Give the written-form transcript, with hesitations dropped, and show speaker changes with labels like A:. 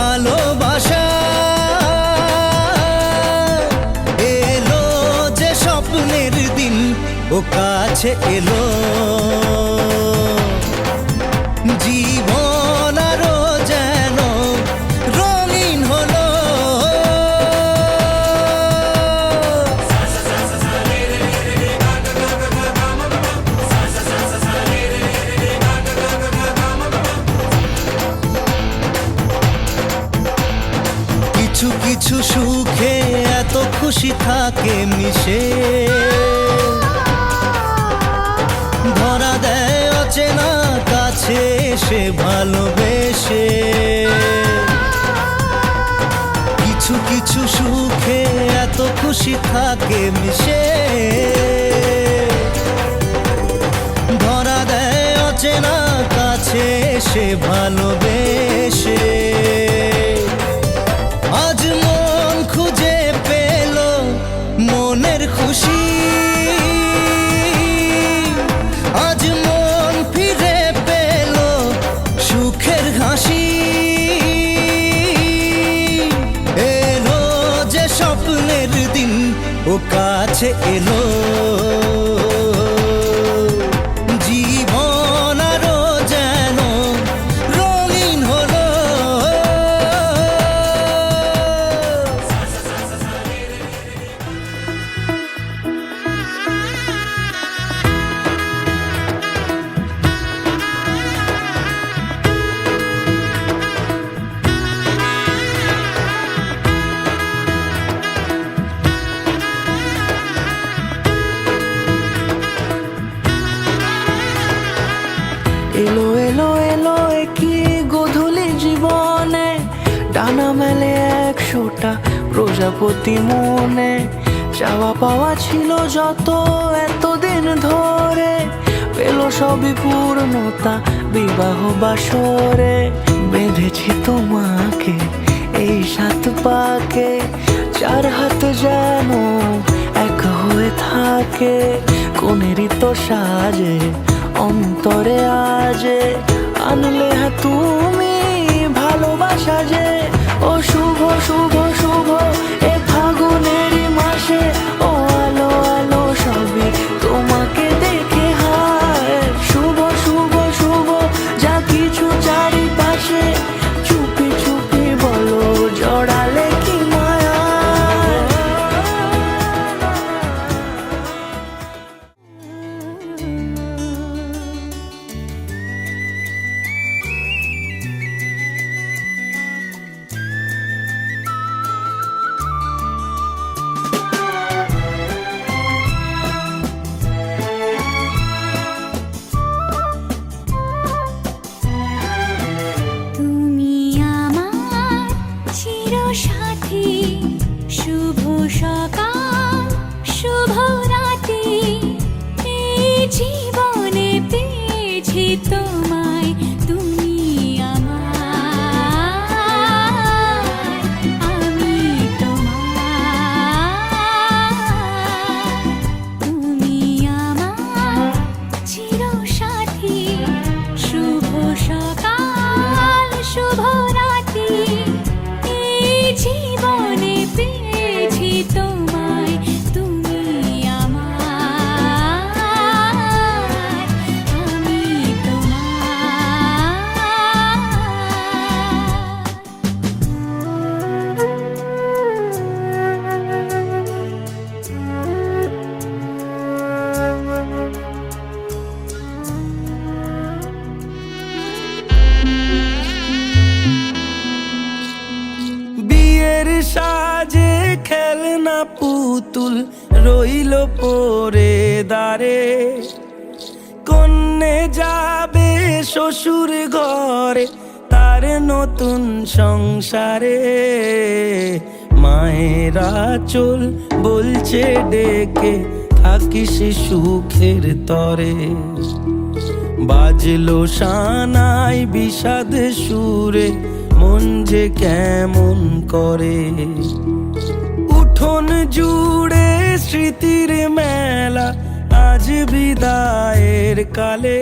A: ভালোবাসা এলো যে স্বপ্নের দিন ও কাছে এলো জীবন আরো যেন রঙিন হলো কিছু কিছু সুখে এত খুশি থাকে মিশে ধরা দেয় অচেনা কাছে এসে ভালোবেসে কিছু কিছু সুখে এত খুশি থাকে মিশে ধরা দেয় অচেনা কাছে এসে ভালোবেসে আজ মন খুঁজে পেল মনের খুশি আজ মন ফিরে পেল সুখের হাসি এলো যে স্বপ্নের দিন ও কাছে এলো জীবন আরো যেন রঙিন হলো
B: এলো এলো এলো কি গোধূলি জীবনে ডানা মেলে 100টা প্রজাপতি মনে চাওয়া পাওয়া ছিল যত এতদিন ধরে পেল সবই পূর্ণতা বিবাহ বাসরে বেঁধেছি তোমাকে এই 7 পাকে 4 হাত যেন এক হয়ে থাকে কোনেরই তো সাজে অন্তরে আজে আনলে তুমি ভালোবাসা যে ও শুভ শুভ শুভ এ ফাগুনেরই মাসে ও আলো আলো সবই তোমাকে দেখে হায় শুভ শুভ শুভ যা কিছু চারিপাশে চুপি চুপি বলো জড়ালে কি মায়া
C: তুমি আমার চিরসাথী শুভ সকাল শুভ রাতি এই জীবনে পেয়েছি তোমায় তুমি আমার আমি তোমার তুমি আমার চিরসাথী শুভ সকাল শুভ রাতি এই জীবনে পেয়েছি তোমায় তুমি আমার আমি
B: বিয়ের সাজে খেলনা পুতুল রইল পরে দাঁড়ে কন্যে যাবে শ্বশুর ঘরে তার নতুন সংসারে মায়েরা চল বলছে ডেকে থাকিস সুখের তরে বাজলো সানাই বিষাদ সুরে মন যে কেমন করে উঠোন জুড়ে স্মৃতির মেলা আজ বিদায়ের কালে